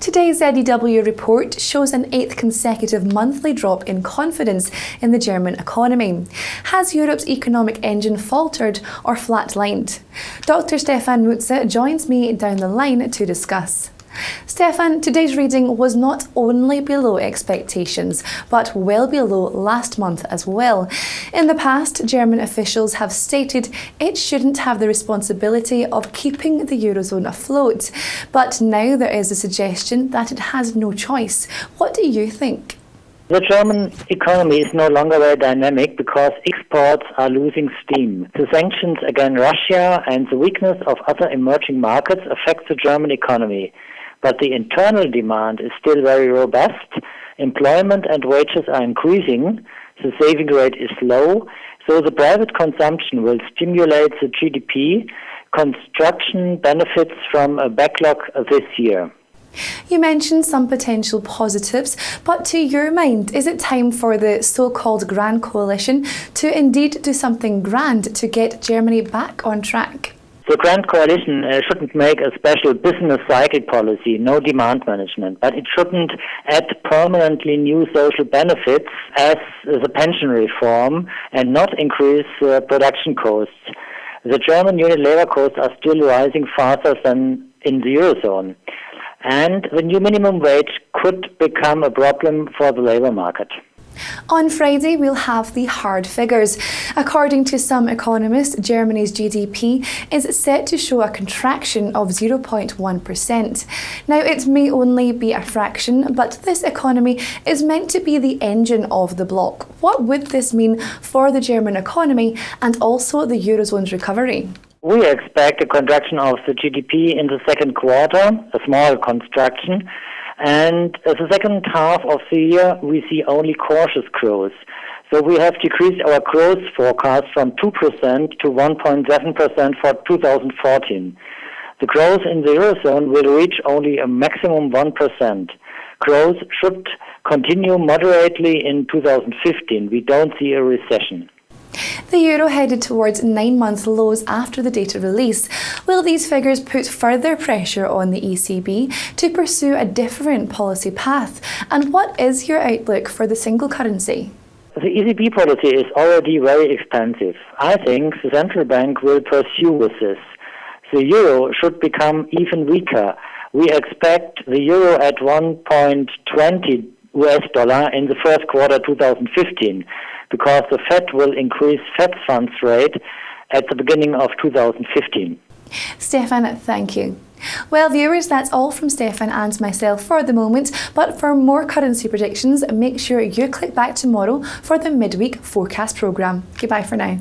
Today's ZDW report shows an 8th consecutive monthly drop in confidence in the German economy. Has Europe's economic engine faltered or flatlined? Dr. Stefan Mütze joins me down the line to discuss. Stefan, today's reading was not only below expectations, but well below last month as well. In the past, German officials have stated it shouldn't have the responsibility of keeping the Eurozone afloat. But now there is a suggestion that it has no choice. What do you think? The German economy is no longer very dynamic because exports are losing steam. The sanctions against Russia and the weakness of other emerging markets affect the German economy. But the internal demand is still very robust. Employment and wages are increasing. The saving rate is low. So the private consumption will stimulate the GDP. Construction benefits from a backlog this year. You mentioned some potential positives, but to your mind, is it time for the so-called Grand Coalition to indeed do something grand to get Germany back on track? The Grand Coalition shouldn't make a special business cycle policy, no demand management, but it shouldn't add permanently new social benefits as the pension reform and not increase production costs. The German unit labor costs are still rising faster than in the Eurozone. And the new minimum wage could become a problem for the labor market. On Friday, we'll have the hard figures. According to some economists, Germany's GDP is set to show a contraction of 0.1%. Now, it may only be a fraction, but this economy is meant to be the engine of the bloc. What would this mean for the German economy and also the Eurozone's recovery? We expect a contraction of the GDP in the second quarter, a small contraction. And the second half of the year, we see only cautious growth. So we have decreased our growth forecast from 2% to 1.7% for 2014. The growth in the Eurozone will reach only a maximum 1%. Growth should continue moderately in 2015. We don't see a recession. The euro headed towards 9-month lows after the data release. Will these figures put further pressure on the ECB to pursue a different policy path? And what is your outlook for the single currency? The ECB policy is already very expensive. I think the central bank will pursue with this. The euro should become even weaker. We expect the euro at 1.20 US dollar in the first quarter 2015. Because the Fed will increase Fed funds rate at the beginning of 2015. Stefan, thank you. Well, viewers, that's all from Stefan and myself for the moment. But for more currency predictions, make sure you click back tomorrow for the midweek forecast programme. Goodbye for now.